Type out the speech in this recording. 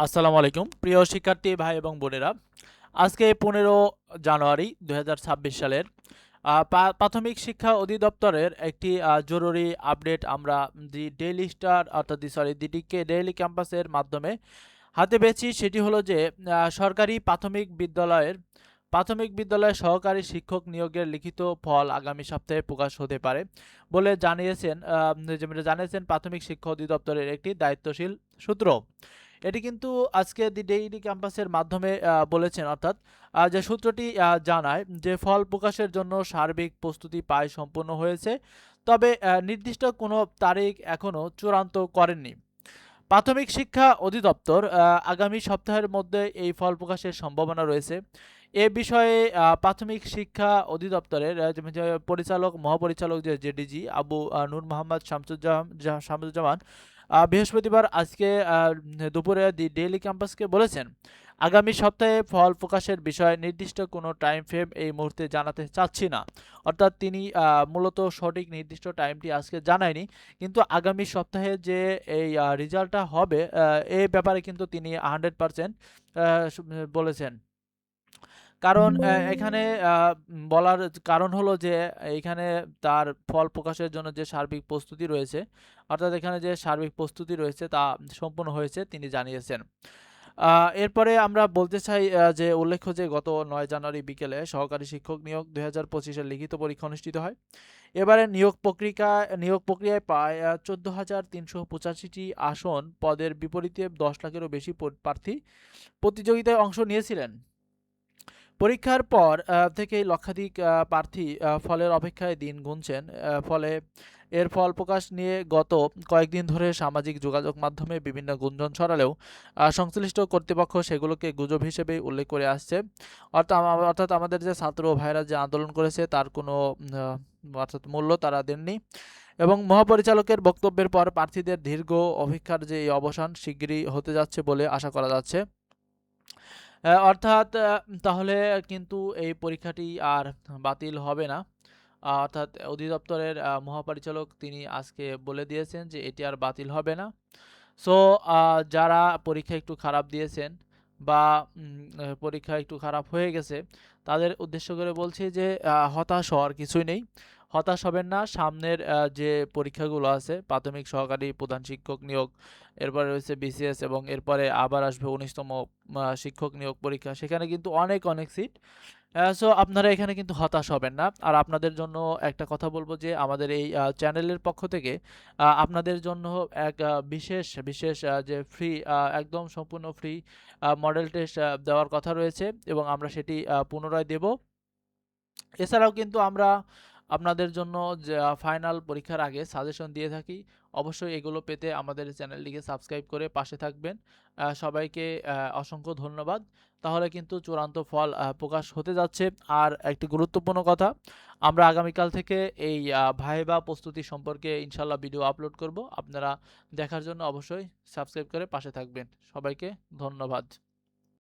আসসালামু আলাইকুম প্রিয় শিক্ষার্থী ভাই এবং বোনেরা। আজকে 15 জানুয়ারি 2026 সালের প্রাথমিক শিক্ষা অধিদপ্তরের একটি জরুরি আপডেট আমরা দি ডেইলি স্টার অর্থাৎ দি ডেইলি ক্যাম্পাসের মাধ্যমে হাতে পেয়েছি। সেটি হলো যে সরকারি প্রাথমিক বিদ্যালয়ে সহকারী শিক্ষক নিয়োগের লিখিত ফল আগামী সপ্তাহে প্রকাশ হতে পারে বলে জানিয়েছেন প্রাথমিক শিক্ষা অধিদপ্তরের একটি দায়িত্বশীল সূত্র। এটি কিন্তু আজকে দি ডেইলি ক্যাম্পাসের মাধ্যমে বলেছেন, অর্থাৎ যে সূত্রটি জানায় যে ফল প্রকাশের জন্য সার্বিক প্রস্তুতি প্রায় সম্পূর্ণ হয়েছে, তবে নির্দিষ্ট কোনো তারিখ এখনও চূড়ান্ত করেননি। প্রাথমিক শিক্ষা অধিদপ্তর আগামী সপ্তাহের মধ্যে এই ফল প্রকাশের সম্ভাবনা রয়েছে। এ বিষয়ে প্রাথমিক শিক্ষা অধিদপ্তরের মহাপরিচালক যে জেডিজি আবু নূর মোহাম্মদ শামসুজ্জামান বৃহস্পতিবার আজকে দুপুরে দি ডেইলি ক্যাম্পাসকে বলেছেন, আগামী সপ্তাহে ফল প্রকাশের বিষয়ে নির্দিষ্ট কোনো টাইম ফ্রেম এই মুহূর্তে জানাতে চাচ্ছি না। অর্থাৎ তিনি মূলত সঠিক নির্দিষ্ট টাইমটি আজকে জানায়নি, কিন্তু আগামী সপ্তাহে যে এই রেজাল্টটা হবে এই ব্যাপারে কিন্তু তিনি 100% বলেছেন। কারণ এখানে বলার কারণ হলো যে এইখানে তার ফল প্রকাশের জন্য যে সার্বিক প্রস্তুতি রয়েছে, অর্থাৎ এখানে যে সার্বিক প্রস্তুতি রয়েছে তা সম্পূর্ণ হয়েছে তিনি জানিয়েছেন। এরপরে আমরা বলতে চাই যে উল্লেখ্য যে গত 9 জানুয়ারি বিকেলে সহকারী শিক্ষক নিয়োগ 2025-এর লিখিত পরীক্ষা অনুষ্ঠিত হয়। এবারে নিয়োগ প্রক্রিয়ায় প্রায় 14,385টি আসন পদের বিপরীতে 10 লাখেরও বেশি প্রার্থী প্রতিযোগিতায় অংশ নিয়েছিলেন। পরীক্ষার পর থেকেই লক্ষাধিক প্রার্থী ফলের অপেক্ষায় দিন গুনছেন। এর ফল প্রকাশ নিয়ে গত কয়েকদিন ধরে সামাজিক যোগাযোগ মাধ্যমে বিভিন্ন গুঞ্জন ছড়ালেও সংশ্লিষ্ট কর্তৃপক্ষ সেগুলোকে গুজব হিসেবেই উল্লেখ করে আসছে। অর্থাৎ আমাদের যে ছাত্র ভাইরা যে আন্দোলন করেছে তার কোনো অর্থাৎ মূল্য তারা দেননি। এবং মহাপরিচালকের বক্তব্যের পর প্রার্থীদের দীর্ঘ অপেক্ষার যে এই অবসান শিগগিরই হতে যাচ্ছে বলে আশা করা যাচ্ছে। অর্থাৎ তাহলে কিন্তু এই পরীক্ষাটি আর বাতিল হবে না। অর্থাৎ অধিদপ্তরের মহাপরিচালক তিনি আজকে বলে দিয়েছেন যে এটি আর বাতিল হবে না। সো যারা পরীক্ষা একটু খারাপ দিয়েছেন বা পরীক্ষা একটু খারাপ হয়ে গেছে তাদের উদ্দেশ্য করে বলছি যে হতাশ হওয়ার কিছুই নেই। হতাশ হবেন না। সামনের যে পরীক্ষাগুলো আছে প্রাথমিক সহকারী প্রধান শিক্ষক নিয়োগ, এরপরে রয়েছে বিসিএস এবং এরপরে আবার আসবে 19তম শিক্ষক নিয়োগ পরীক্ষা, সেখানে কিন্তু অনেক সিট। সো আপনারা এখানে কিন্তু হতাশ হবেন না। আর আপনাদের জন্য একটা কথা বলবো যে আমাদের এই চ্যানেলের পক্ষ থেকে আপনাদের জন্য এক বিশেষ যে ফ্রি একদম সম্পূর্ণ ফ্রি মডেল টেস্ট দেওয়ার কথা রয়েছে এবং আমরা সেটি পুনরায় দেব। এছাড়াও কিন্তু আমরা আপনাদের জন্য যে ফাইনাল পরীক্ষার আগে সাজেশন দিয়ে থাকি। অবশ্যই এগুলো পেতে আমাদের চ্যানেলটিকে সাবস্ক্রাইব করে পাশে থাকবেন। সবাইকে অসংখ্য ধন্যবাদ। তাহলে কিন্তু চূড়ান্ত ফল প্রকাশ হতে যাচ্ছে। আর একটি গুরুত্বপূর্ণ কথা, আমরা আগামীকাল থেকে এই ভাইভা প্রস্তুতি সম্পর্কে ইনশাল্লাহ ভিডিও আপলোড করব। আপনারা দেখার জন্য অবশ্যই সাবস্ক্রাইব করে পাশে থাকবেন। সবাইকে ধন্যবাদ।